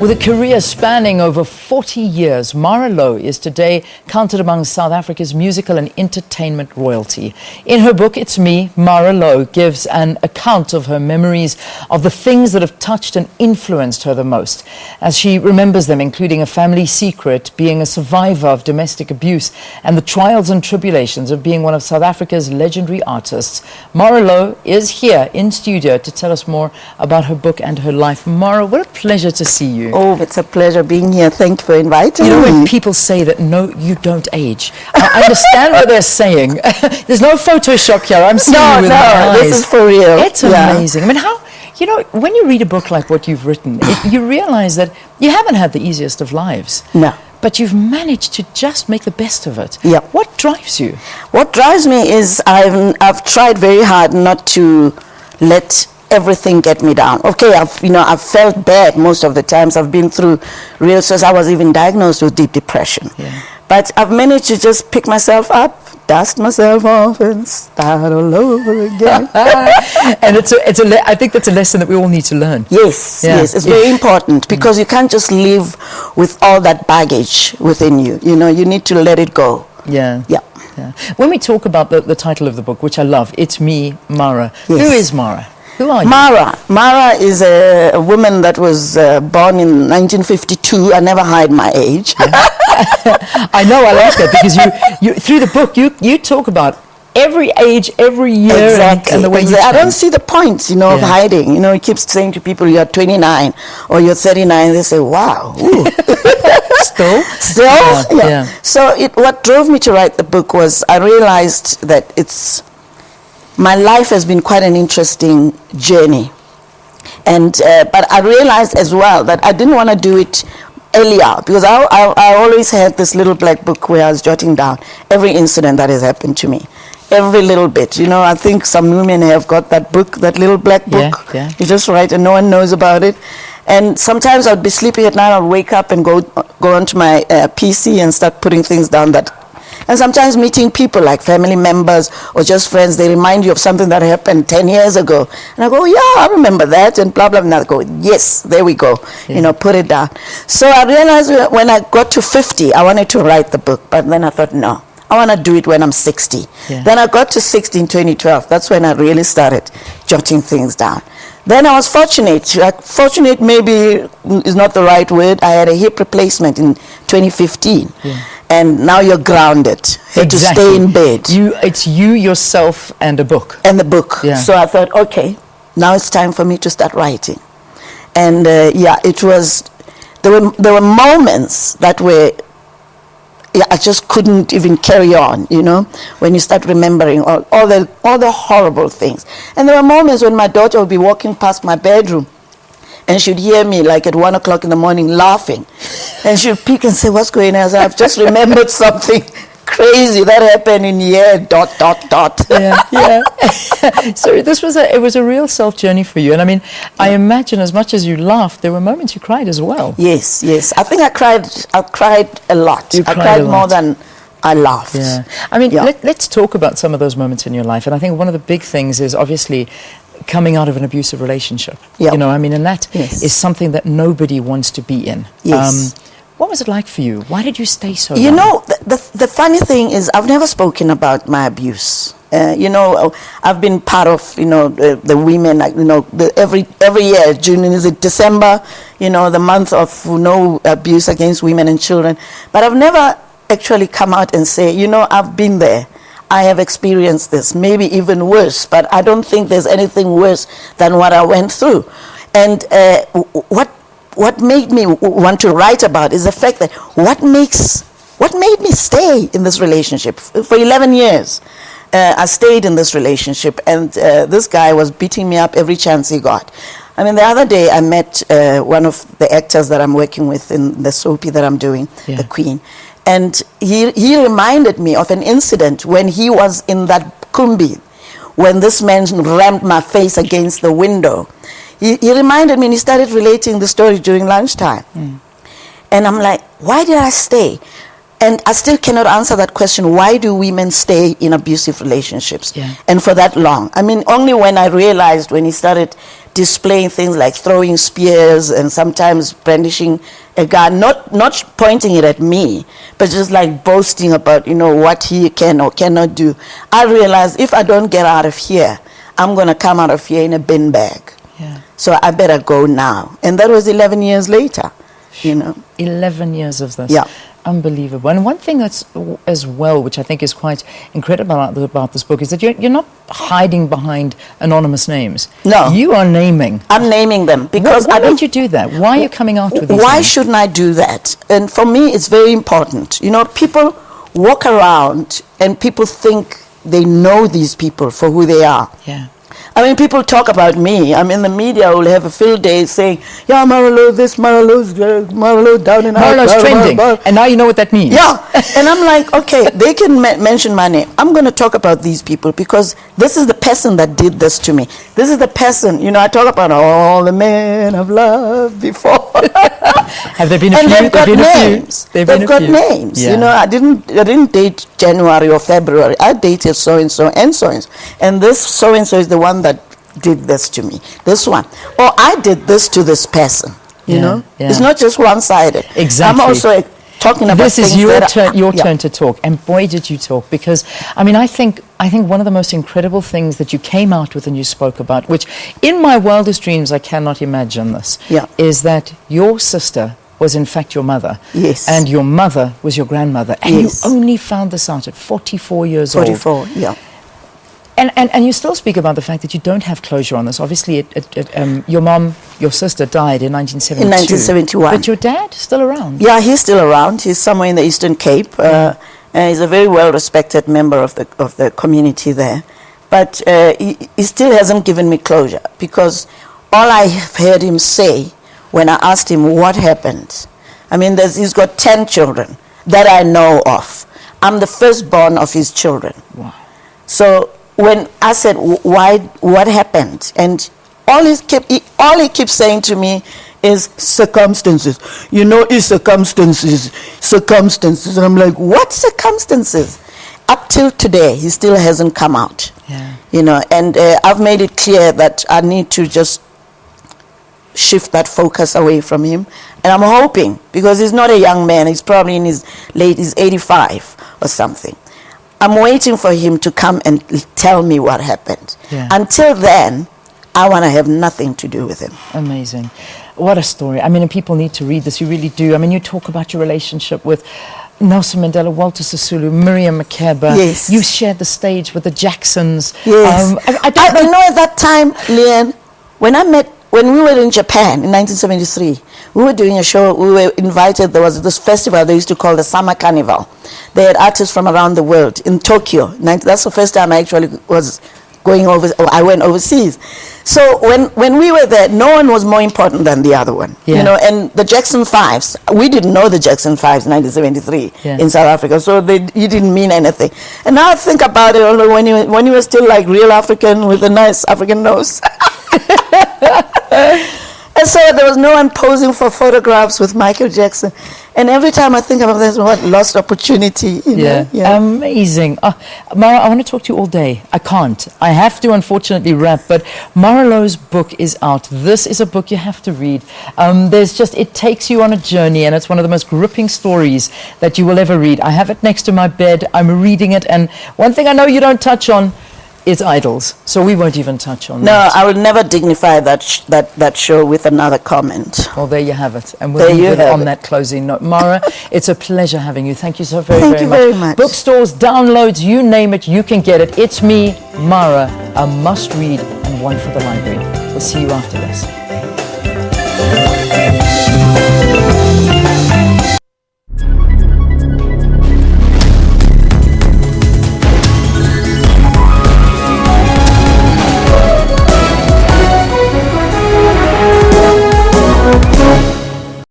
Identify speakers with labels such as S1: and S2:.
S1: With a career spanning over 40 years, Marah Louw is today counted among South Africa's musical and entertainment royalty. In her book, It's Me, Marah Louw gives an account of her memories of the things that have touched and influenced her the most, as she remembers them, including a family secret, being a survivor of domestic abuse, and the trials and tribulations of being one of South Africa's legendary artists. Marah Louw is here in studio to tell us more about her book and her life. Marah, what a pleasure to see you.
S2: Oh, it's a pleasure being here. Thank you for inviting me.
S1: You know, when people say that, no, you don't age, I understand what they're saying. There's no Photoshop here. I'm seeing you with my eyes.
S2: This is for real.
S1: It's amazing. I mean, how, you know, when you read a book like what you've written, you realize that you haven't had the easiest of lives.
S2: No.
S1: But you've managed to just make the best of it.
S2: Yeah.
S1: What drives you?
S2: What drives me is I've tried very hard not to let everything get me down. Okay, I've felt bad most of the times. I've been through real stress. I was even diagnosed with deep depression. Yeah. But I've managed to just pick myself up, dust myself off, and start all over again.
S1: And I think that's a lesson that we all need to learn.
S2: Yes, yes, it's very important, because you can't just live with all that baggage within you. You know, you need to let it go.
S1: Yeah.
S2: Yeah.
S1: Yeah. When we talk about the title of the book, which I love, It's Me, Marah.
S2: Yes.
S1: Who is Marah? Who are you?
S2: Marah is a woman that was born in 1952. I never hide my age.
S1: Yeah. I know, I like that, because you through the book you talk about every age, every year,
S2: exactly,
S1: and the way you
S2: I don't see the point, you know, of hiding. You know, he keeps saying to people, you're 29 or you're 39. They say, wow. Still? Yeah. So what drove me to write the book was I realized that my life has been quite an interesting journey. And but I realized as well that I didn't want to do it earlier, because I always had this little black book where I was jotting down every incident that has happened to me. Every little bit. You know, I think some women have got that book, that little black book.
S1: Yeah.
S2: You just write and no one knows about it. And sometimes I'd be sleeping at night, I'd wake up and go onto my PC and start putting things down and sometimes meeting people like family members or just friends, they remind you of something that happened 10 years ago. And I go, yeah, I remember that, and blah, blah, blah. And I go, yes, there we go. Yeah. You know, put it down. So I realized when I got to 50, I wanted to write the book. But then I thought, no, I want to do it when I'm 60. Yeah. Then I got to 60 in 2012. That's when I really started jotting things down. Then I was fortunate. Fortunate maybe is not the right word. I had a hip replacement in 2015. Yeah. And now you're grounded. Had to stay in bed.
S1: It's you, yourself, and a book.
S2: And the book. Yeah. So I thought, okay, now it's time for me to start writing. And it was, there were moments that were, I just couldn't even carry on, you know, when you start remembering all the horrible things. And there were moments when my daughter would be walking past my bedroom, and she'd hear me like at 1 o'clock in the morning laughing. And she'd peek and say, what's going on? I said, I've just remembered something crazy that happened in year ...
S1: Yeah. So it was a real self journey for you. And I mean, I imagine as much as you laughed, there were moments you cried as well.
S2: Yes. I think I cried a lot. I cried more than I laughed.
S1: Yeah. I mean, let's talk about some of those moments in your life. And I think one of the big things is obviously coming out of an abusive relationship. Yep. You know, I mean, and that is something that nobody wants to be in.
S2: Yes.
S1: What was it like for you? Why did you stay so long?
S2: You know, the funny thing is I've never spoken about my abuse. You know, I've been part of, you know, the women, you know, every year, June, is it December, you know, the month of no abuse against women and children. But I've never actually come out and say, you know, I've been there. I have experienced this, maybe even worse, but I don't think there's anything worse than what I went through. And what made me want to write about is the fact that what made me stay in this relationship for 11 years. I stayed in this relationship, and this guy was beating me up every chance he got. I mean, the other day I met one of the actors that I'm working with in the soapy that I'm doing, The Queen. And he reminded me of an incident when he was in that kumbi, when this man rammed my face against the window. He reminded me, and he started relating the story during lunchtime. And I'm like, why did I stay? And I still cannot answer that question. Why do women stay in abusive relationships and for that long? I mean, only when I realized, when he started displaying things like throwing spears and sometimes brandishing a gun, not pointing it at me, but just like boasting about, what he can or cannot do. I realized if I don't get out of here, I'm going to come out of here in a bin bag.
S1: Yeah.
S2: So I better go now. And that was 11 years later,
S1: 11 years of this.
S2: Yeah.
S1: Unbelievable. And one thing that's as well, which I think is quite incredible about this book, is that you're not hiding behind anonymous names.
S2: No.
S1: You are naming.
S2: I'm naming them because
S1: Why would you do that? Why are you coming out with these
S2: Why
S1: names?
S2: shouldn't I do that? And for me, it's very important. People walk around and people think they know these people for who they are.
S1: Yeah.
S2: I mean, people talk about me. I mean, the media will have a field day saying, yeah, Marah Louw this, Marah Louw down and out.
S1: Marah Louw's trending. And now you know what that means.
S2: Yeah. And I'm like, okay, they can mention my name. I'm going to talk about these people because this is the person that did this to me. This is the person, I talk about all the men I've loved before.
S1: Have there been a
S2: and
S1: few?
S2: they've got names. They've got names.
S1: Yeah.
S2: I didn't date January or February. I dated so-and-so and so-and-so. And this so-and-so is the one that did this to me. This one. Or I did this to this person.
S1: Yeah.
S2: It's not just one-sided.
S1: Exactly.
S2: I'm also talking about
S1: this is
S2: things
S1: your turn to talk, and boy did you talk, because I think one of the most incredible things that you came out with and you spoke about, which in my wildest dreams I cannot imagine this, is that your sister was in fact your mother.
S2: Yes.
S1: And your mother was your grandmother, and
S2: yes.
S1: you only found this out at 44 years old.
S2: 44, yeah.
S1: And you still speak about the fact that you don't have closure on this. Obviously, your sister died in 1972.
S2: In 1971.
S1: But your dad still around?
S2: Yeah, he's still around. He's somewhere in the Eastern Cape. And he's a very well-respected member of the community there. But he still hasn't given me closure, because all I have heard him say when I asked him what happened, I mean, he's got 10 children that I know of. I'm the firstborn of his children.
S1: Wow.
S2: So when I said, what happened? And all he keeps saying to me is circumstances. It's circumstances. And I'm like, what circumstances? Up till today, he still hasn't come out.
S1: Yeah.
S2: And I've made it clear that I need to just shift that focus away from him. And I'm hoping, because he's not a young man, he's probably in his late, he's 85 or something. I'm waiting for him to come and tell me what happened.
S1: Yeah.
S2: Until then, I want to have nothing to do with him.
S1: Amazing. What a story. I mean, and people need to read this. You really do. I mean, you talk about your relationship with Nelson Mandela, Walter Sisulu, Miriam Makeba.
S2: Yes.
S1: You shared the stage with the Jacksons.
S2: Yes.
S1: I don't know.
S2: At that time, Leanne, when we were in Japan in 1973, we were doing a show. We were invited. There was this festival they used to call the Summer Carnival. They had artists from around the world in Tokyo. That's the first time I actually was going over. I went overseas. So when we were there, no one was more important than the other one.
S1: Yeah.
S2: And the Jackson Fives, we didn't know the Jackson Fives in 1973 in South Africa, so he didn't mean anything. And now I think about it, when he was still like real African with a nice African nose. And so there was no one posing for photographs with Michael Jackson. And every time I think about this, what lost opportunity.
S1: Yeah. Amazing. Marah, I want to talk to you all day. I can't. I have to, unfortunately, wrap. But Marah Louw's book is out. This is a book you have to read. It takes you on a journey, and it's one of the most gripping stories that you will ever read. I have it next to my bed. I'm reading it. And one thing I know you don't touch on is idols. So we won't even touch on that.
S2: No, I will never dignify that show with another comment.
S1: Well, there you have it. And we'll leave it on that closing note. Marah, it's a pleasure having you. Thank you so very,
S2: Thank you very much.
S1: Bookstores, downloads, you name it, you can get it. It's me, Marah, a must-read and one for the library. We'll see you after this.